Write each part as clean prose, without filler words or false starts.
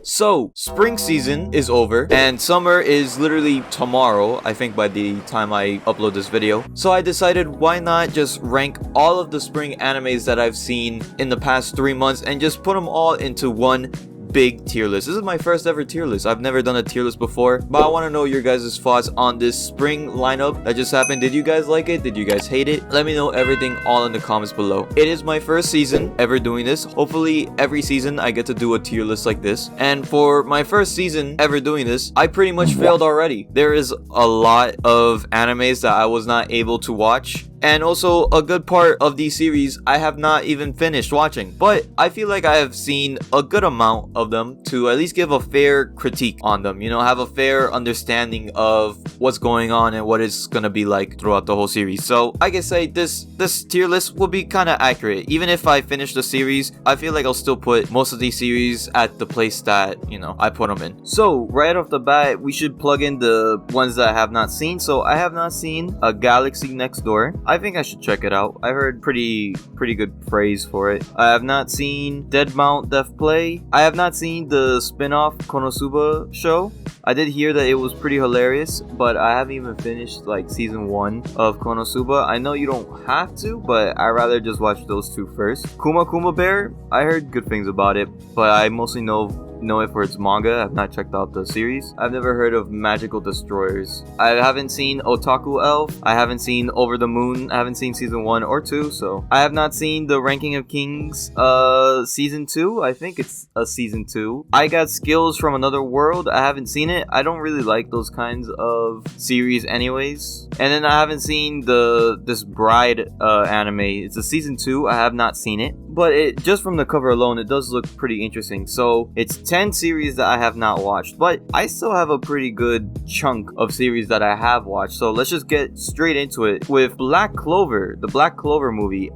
So, spring season is over, and summer is literally tomorrow, I think by the time I upload this video. So I decided why not just rank all of the spring animes that I've seen in the past 3 months and just put them all into one big tier list. This is my first ever tier list. I've never done a tier list before, but I want to know your guys' thoughts on this spring lineup that just happened. Did you guys like it? Did you guys hate it? Let me know everything all in the comments below. It is my first season ever doing this. Hopefully every season I get to do a tier list like this. And for my first season ever doing this, I pretty much failed already. There is a lot of animes that I was not able to watch. And also, a good part of these series I have not even finished watching. But I feel like I have seen a good amount of them to at least give a fair critique on them. You know, have a fair understanding of what's going on and what it's gonna be like throughout the whole series. So I can say this tier list will be kind of accurate. Even if I finish the series, I feel like I'll still put most of these series at the place that, you know, I put them in. So right off the bat, we should plug in the ones that I have not seen. So I have not seen A Galaxy Next Door. I think I should check it out. I heard pretty good praise for it. I have not seen Dead Mount Death Play. I have not seen the spin-off Konosuba show. I did hear that it was pretty hilarious, but I haven't even finished like season 1 of Konosuba. I know you don't have to, but I'd rather just watch those two first. Kuma Kuma Bear, I heard good things about it, but I mostly know it for its manga. I've not checked out the series. I've never heard of Magical Destroyers. I haven't seen Otaku Elf. I haven't seen Over the Moon. I haven't seen season 1 or 2, so I have not seen The Ranking of Kings season 2. I think it's a season 2. I Got Skills from Another World. I haven't seen it. I don't really like those kinds of series anyways. And then I haven't seen this Bride anime. It's a season 2. I have not seen it, but it just from the cover alone, it does look pretty interesting. So it's 10 series that I have not watched, but I still have a pretty good chunk of series that I have watched. So let's just get straight into it with Black Clover, the Black Clover movie.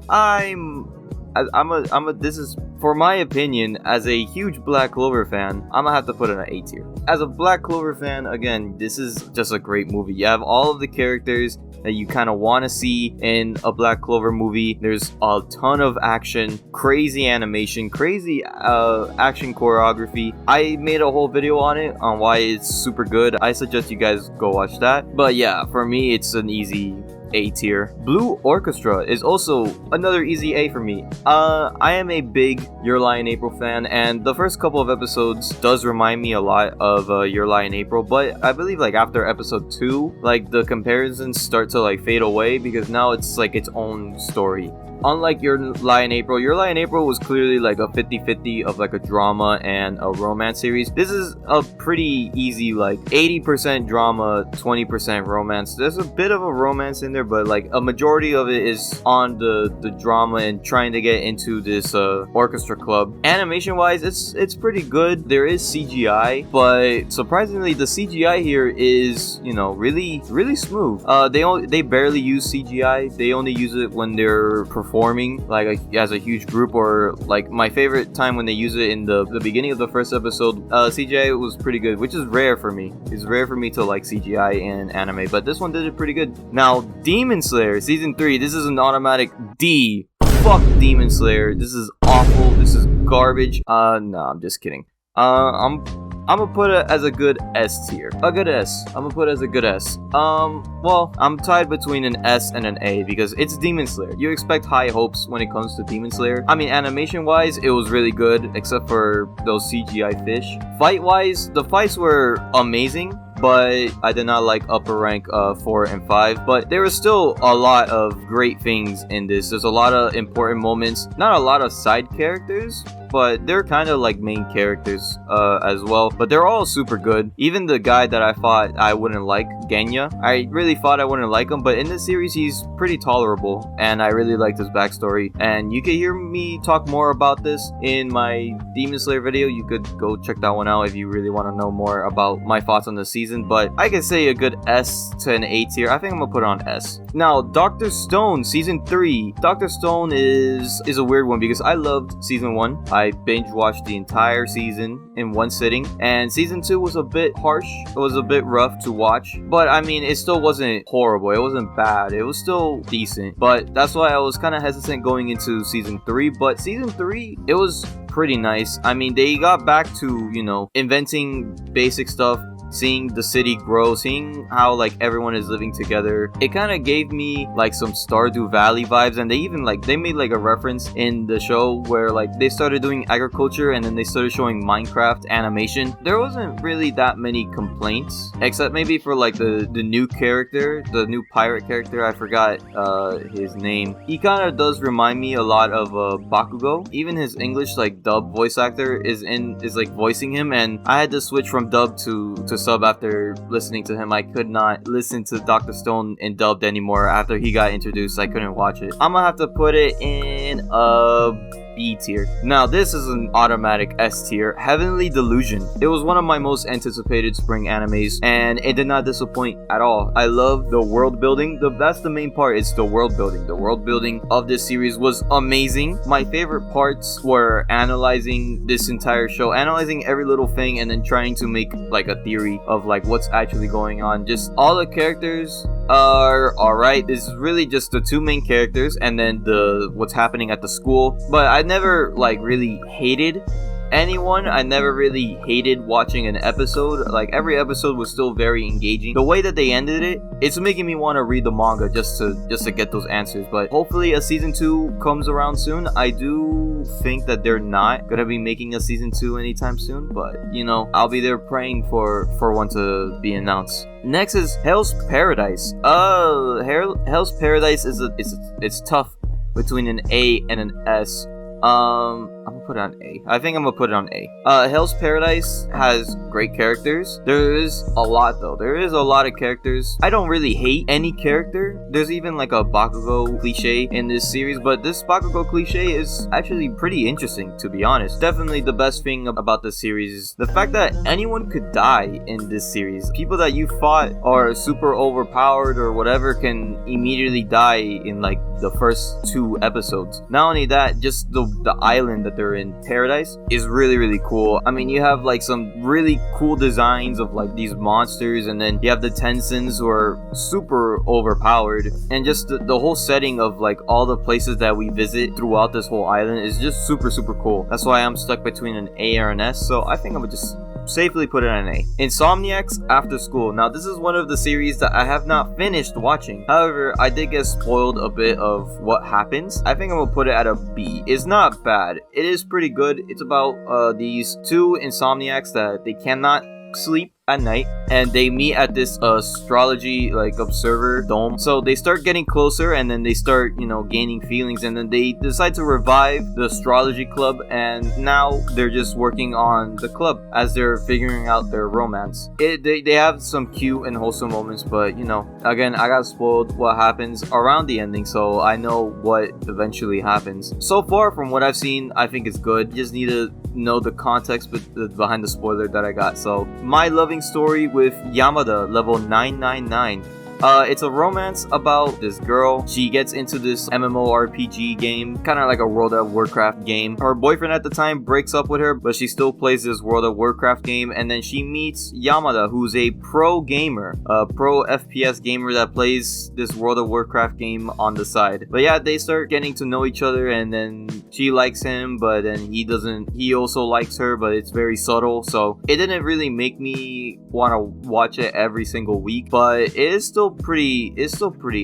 This is, for my opinion, as a huge Black Clover fan, I'm gonna have to put it in an A tier. As a Black Clover fan, again, this is just a great movie. You have all of the characters that you kind of want to see in a Black Clover movie. There's a ton of action, crazy animation, crazy action choreography. I made a whole video on it, on why it's super good. I suggest you guys go watch that. But yeah, for me, it's an easy A tier. Blue Orchestra is also another easy A for me. I am a big Your Lie in April fan, and the first couple of episodes does remind me a lot of Your Lie in April, but I believe like after episode 2, like the comparisons start to like fade away because now it's like its own story. Unlike Your Lie in April was clearly like a 50-50 of like a drama and a romance series. This is a pretty easy like 80% drama, 20% romance. There's a bit of a romance in there, but like a majority of it is on the drama and trying to get into this orchestra club. Animation wise, it's pretty good. There is CGI, but surprisingly the CGI here is, you know, really smooth. They barely use CGI. They only use it when they're performing like as a huge group, or like my favorite time when they use it in the beginning of the first episode. CGI was pretty good, which is rare for me. It's rare for me to like CGI in anime, but this one did it pretty good. Now Demon Slayer season 3, this is an automatic D. Fuck Demon Slayer, this is awful, this is garbage. No, I'm just kidding. I'm gonna put it as a good S tier. A good S. I'm gonna put it as a good S. Well, I'm tied between an S and an A because it's Demon Slayer. You expect high hopes when it comes to Demon Slayer. I mean, animation-wise, it was really good, except for those CGI fish. Fight-wise, the fights were amazing, but I did not like upper rank 4 and 5. But there was still a lot of great things in this. There's a lot of important moments. Not a lot of side characters, but they're kind of like main characters as well. But they're all super good. Even the guy that I thought I wouldn't like, Genya, I really thought I wouldn't like him, but in this series he's pretty tolerable, and I really liked his backstory. And you can hear me talk more about this in my Demon Slayer video. You could go check that one out if you really want to know more about my thoughts on the season. But I can say a good S to an A tier. I think I'm gonna put it on S. Now Dr. Stone season 3. Dr. Stone is a weird one because I loved season 1. I binge watched the entire season in one sitting, and season 2 was a bit harsh. It was a bit rough to watch, but I mean, it still wasn't horrible. It wasn't bad. It was still decent, but that's why I was kind of hesitant going into season 3. But season 3, it was pretty nice. I mean, they got back to, you know, inventing basic stuff, seeing the city grow, seeing how like everyone is living together. It kind of gave me like some Stardew Valley vibes, and they even like they made like a reference in the show where like they started doing agriculture and then they started showing Minecraft animation. There wasn't really that many complaints, except maybe for like the new character, the new pirate character. I forgot his name. He kind of does remind me a lot of Bakugo. Even his English like dub voice actor is like voicing him, and I had to switch from dub to sub after listening to him. I could not listen to Dr. Stone in dubbed anymore after he got introduced. I couldn't watch it. I'm gonna have to put it in a B tier. Now this is an automatic S tier. Heavenly Delusion. It was one of my most anticipated spring animes, and it did not disappoint at all. I love the world building. That's the main part. It's the world building. The world building of this series was amazing. My favorite parts were analyzing this entire show, analyzing every little thing, and then trying to make like a theory of like what's actually going on. Just all the characters are alright. This is really just the two main characters and then what's happening at the school. But I never like really hated anyone. I never really hated watching an episode. Like every episode was still very engaging. The way that they ended it, it's making me want to read the manga just to get those answers. But hopefully a season 2 comes around soon. I do think that they're not gonna be making a season 2 anytime soon, but you know, I'll be there praying for one to be announced. Next is Hell's Paradise. Hell's Paradise it's tough between an A and an S. I'm gonna put it on A. I think I'm gonna put it on A. Hell's Paradise has great characters. There is a lot though. There is a lot of characters. I don't really hate any character. There's even like a Bakugo cliche in this series, but this Bakugo cliche is actually pretty interesting, to be honest. Definitely the best thing about this series is the fact that anyone could die in this series. People that you fought are super overpowered or whatever can immediately die in like the first 2 episodes. Not only that, just the island that they're in, Paradise, is really, really cool. I mean, you have like some really cool designs of like these monsters, and then you have the Tensins who are super overpowered, and just the whole setting of like all the places that we visit throughout this whole island is just super, super cool. That's why I'm stuck between an A or an S, so I think I would just safely put it on an A. Insomniacs After School. Now this is one of the series that I have not finished watching. However, I did get spoiled a bit of what happens. I think I'm gonna put it at a B. It's not bad. It is pretty good. It's about these 2 insomniacs that they cannot sleep at night, and they meet at this astrology like observer dome. So they start getting closer, and then they start, you know, gaining feelings, and then they decide to revive the astrology club, and now they're just working on the club as they're figuring out their romance. They have some cute and wholesome moments, but you know, again, I got spoiled what happens around the ending, so I know what eventually happens. So far from what I've seen, I think it's good. You just need to know the context behind the spoiler that I got. So my loving story with Yamada, level 999. It's a romance about this girl. She gets into this MMORPG game, kind of like a World of Warcraft game. Her boyfriend at the time breaks up with her, but she still plays this World of Warcraft game, and then she meets Yamada, who's a pro gamer, a pro FPS gamer that plays this World of Warcraft game on the side. But yeah, they start getting to know each other, and then she likes him, but then he doesn't. He also likes her, but it's very subtle, so it didn't really make me want to watch it every single week, but it is still pretty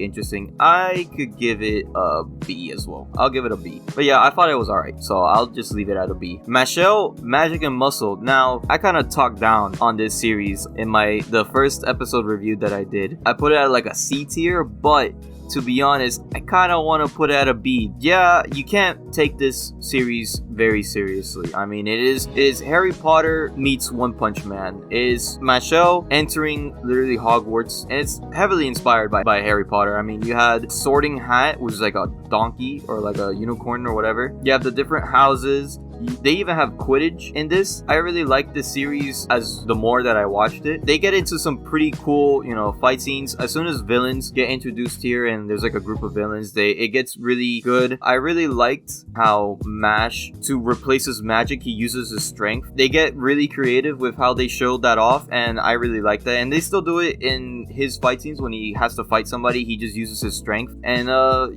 interesting. I could give it a B as well. I'll give it a B. But yeah, I thought it was alright, so I'll just leave it at a B. Mashle, Magic and Muscle. Now, I kind of talked down on this series in the first episode review that I did. I put it at like a C tier, but to be honest, I kind of want to put it at a B. Yeah, you can't take this series very seriously. I mean, it is Harry Potter meets One Punch Man. It is Mashle entering literally Hogwarts, and it's heavily inspired by Harry Potter. I mean, you had Sorting Hat, which is like a donkey or like a unicorn or whatever. You have the different houses. They even have Quidditch in this. I really like this series as the more that I watched it. They get into some pretty cool, you know, fight scenes. As soon as villains get introduced here and there's like a group of villains, it gets really good. I really liked how Mash, to replace his magic, he uses his strength. They get really creative with how they showed that off, and I really like that. And they still do it in his fight scenes. When he has to fight somebody, he just uses his strength. And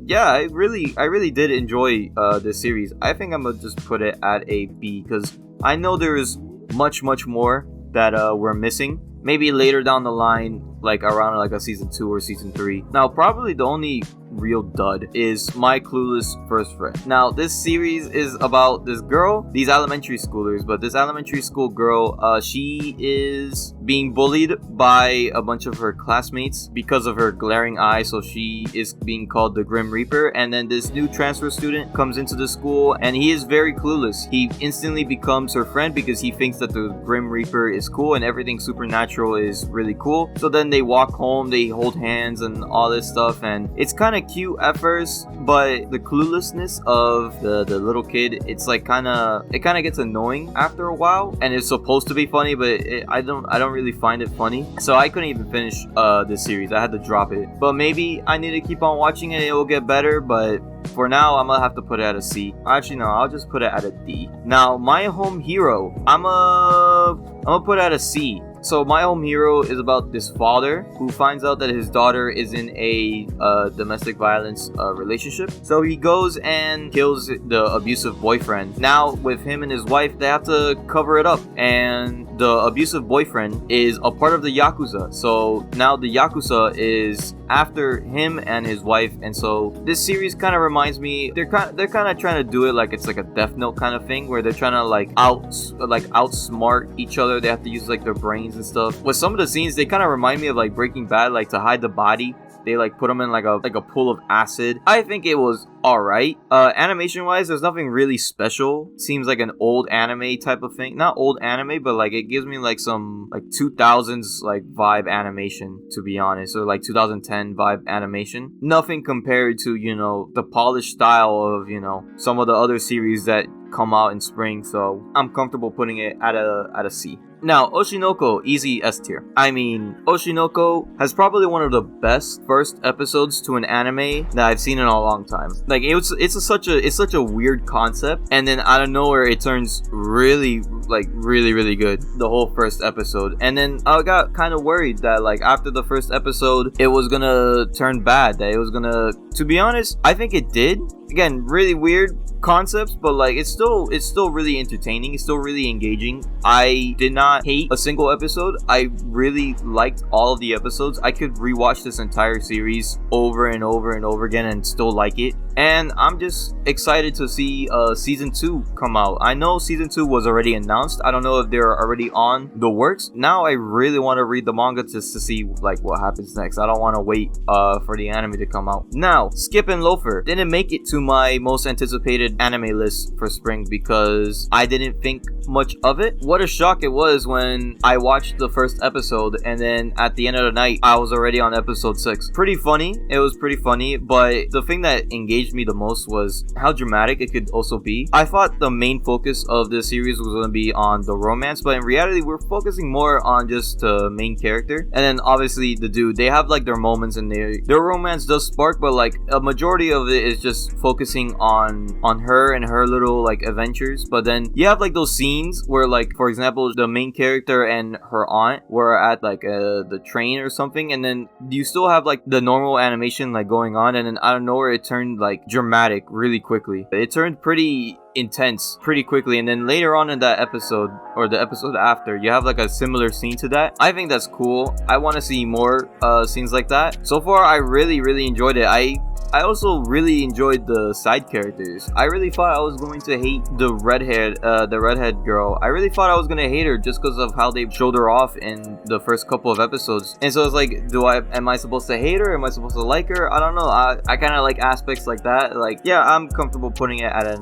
yeah, I really did enjoy this series. I think I'm gonna just put it at a B, because I know there is much more that we're missing. Maybe later down the line, like around like a season 2 or season 3. Now, probably the only real dud is My Clueless First Friend. Now, this series is about this girl, these elementary schoolers, but this elementary school girl, she is being bullied by a bunch of her classmates because of her glaring eye, so she is being called the Grim Reaper. And then this new transfer student comes into the school, and he is very clueless. He instantly becomes her friend because he thinks that the Grim Reaper is cool and everything supernatural is really cool. So then they walk home, they hold hands and all this stuff, and it's kind of cute at first, but the cluelessness of the little kid, it's like it kind of gets annoying after a while. And it's supposed to be funny, but I don't really find it funny, so I couldn't even finish this series. I had to drop it, but maybe I need to keep on watching it. It will get better, but for now, I'm gonna have to put it at a C. Actually, no, I'll just put it at a D. Now, My Home Hero, I'm gonna put it at a C. So My Home Hero is about this father who finds out that his daughter is in a domestic violence relationship. So he goes and kills the abusive boyfriend. Now, with him and his wife, they have to cover it up. And the abusive boyfriend is a part of the Yakuza. So now the Yakuza is after him and his wife. And so this series kind of reminds me, they're kind of trying to do it like it's like a Death Note kind of thing, where they're trying to like outsmart each other. They have to use like their brains and stuff. With some of the scenes, they kind of remind me of like Breaking Bad, like to hide the body, they like put them in like a pool of acid. I think it was alright. Animation wise, there's nothing really special. Seems like an old anime type of thing. Not old anime, but like it gives me like some like 2000s like vibe animation, to be honest, or like 2010 vibe animation. Nothing compared to, you know, the polished style of, you know, some of the other series that come out in spring. So I'm comfortable putting it at a C. Now, Oshi No Ko, easy S tier. I mean, Oshi No Ko has probably one of the best first episodes to an anime that I've seen in a long time. Like it's such a weird concept, and then out of nowhere it turns really good, the whole first episode. And then I got kind of worried that like after the first episode it was gonna turn bad, that it was gonna, to be honest, I think it did. Again, really weird concepts, but like it's still really entertaining. It's still really engaging. I did not hate a single episode. I really liked all of the episodes. I could rewatch this entire series over and over and over again and still like it. And I'm just excited to see season 2 come out. I know season 2 was already announced. I don't know if they're already on the works. Now I really want to read the manga just to see like what happens next. I don't want to wait for the anime to come out. Now, Skip and Loafer didn't make it to my most anticipated anime list for spring because I didn't think much of it. What a shock it was when I watched the first episode, and then at the end of the night I was already on episode 6. Pretty funny. It was pretty funny, but the thing that engaged me the most was how dramatic it could also be. I thought the main focus of this series was going to be on the romance, but in reality we're focusing more on just the main character. And then obviously the dude, they have like their moments and their romance does spark, but like a majority of it is just focusing on her and her little like adventures. But then you have like those scenes where, like, for example, the main character and her aunt were at like the train or something, and then you still have like the normal animation like going on, and then out of nowhere it turned like dramatic really quickly. It turned pretty intense pretty quickly, and then later on in that episode or the episode after, you have like a similar scene to that. I think that's cool. I want to see more scenes like that. So far I really enjoyed it. I also really enjoyed the side characters. I really thought I was going to hate the redhead girl. I really thought I was gonna hate her just because of how they showed her off in the first couple of episodes. And so it's like, am I supposed to hate her? Am I supposed to like her? I don't know. I kind of like aspects like that. Like, yeah, I'm comfortable putting it at an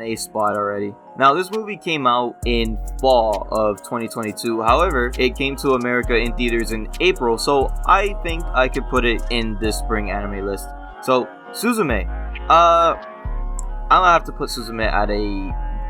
A spot already. Now, this movie came out in fall of 2022. However, it came to America in theaters in April, so I think I could put it in this spring anime list. So, Suzume. I'm gonna have to put Suzume at a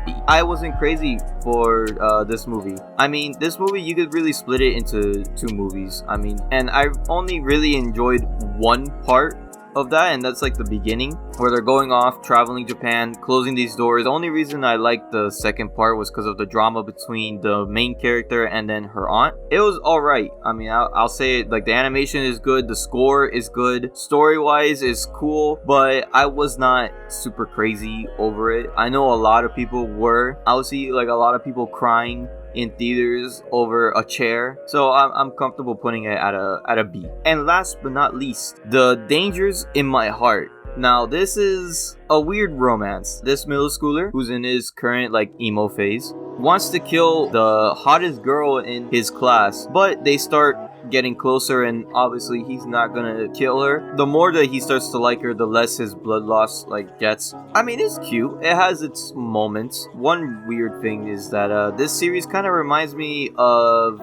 B. I wasn't crazy for this movie. I mean, this movie, you could really split it into 2 movies. I mean, and I only really enjoyed one part of that, and that's like the beginning where they're going off, traveling Japan, closing these doors. The only reason I liked the second part was because of the drama between the main character and then her aunt. It was alright. I mean, I'll say it, like, the animation is good, the score is good, story-wise is cool, but I was not super crazy over it. I know a lot of people were. I would see like a lot of people crying in theaters over a chair, so I'm comfortable putting it at a B. And last but not least, The Dangers in My Heart. Now, this is a weird romance. This middle schooler, who's in his current like emo phase, wants to kill the hottest girl in his class, but they start getting closer, and obviously he's not gonna kill her. The more that he starts to like her, the less his blood loss like gets. I mean, it's cute, it has its moments. One weird thing is that this series kind of reminds me of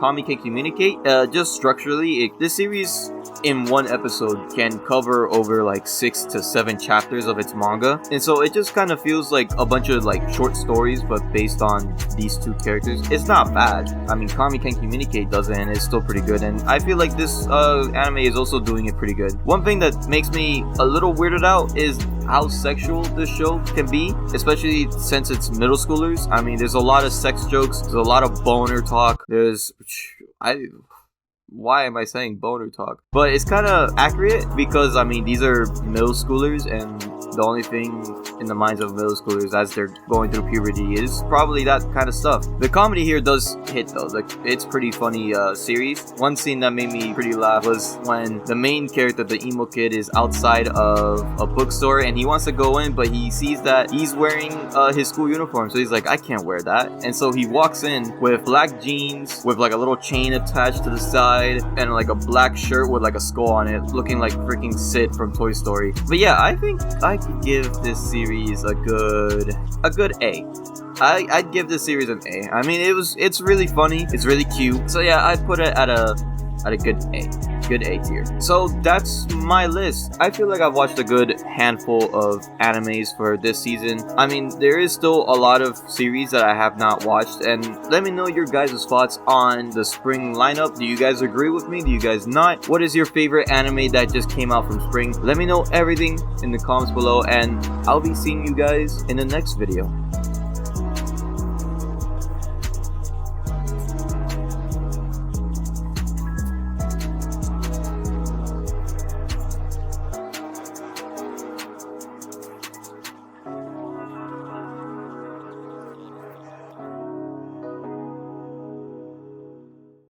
Kami Can Communicate. Just structurally, this series in one episode can cover over like 6 to 7 chapters of its manga, and so it just kind of feels like a bunch of like short stories but based on these 2 characters. It's not bad. I mean, Kami Can Communicate does it and it's still pretty good, and I feel like this anime is also doing it pretty good. One thing that makes me a little weirded out is how sexual this show can be, especially since it's middle schoolers. I mean, there's a lot of sex jokes, there's a lot of boner talk, why am I saying boner talk? But it's kind of accurate because, I mean, these are middle schoolers, and the only thing in the minds of middle schoolers as they're going through puberty is probably that kind of stuff. The comedy here does hit though. Like, it's pretty funny series. One scene that made me pretty laugh was when the main character, the emo kid, is outside of a bookstore and he wants to go in, but he sees that he's wearing his school uniform, so he's like, I can't wear that. And so he walks in with black jeans with like a little chain attached to the side and like a black shirt with like a skull on it, looking like freaking Sid from Toy Story. But yeah, I think I could give this series a good A. I'd give this series an A. I mean, it's really funny, it's really cute. So yeah, I'd put it at a good A tier. So that's my list. I feel like I've watched a good handful of animes for this season. I mean, there is still a lot of series that I have not watched, and let me know your guys' thoughts on the spring lineup. Do you guys agree with me? Do you guys not? What is your favorite anime that just came out from spring? Let me know everything in the comments below, and I'll be seeing you guys in the next video.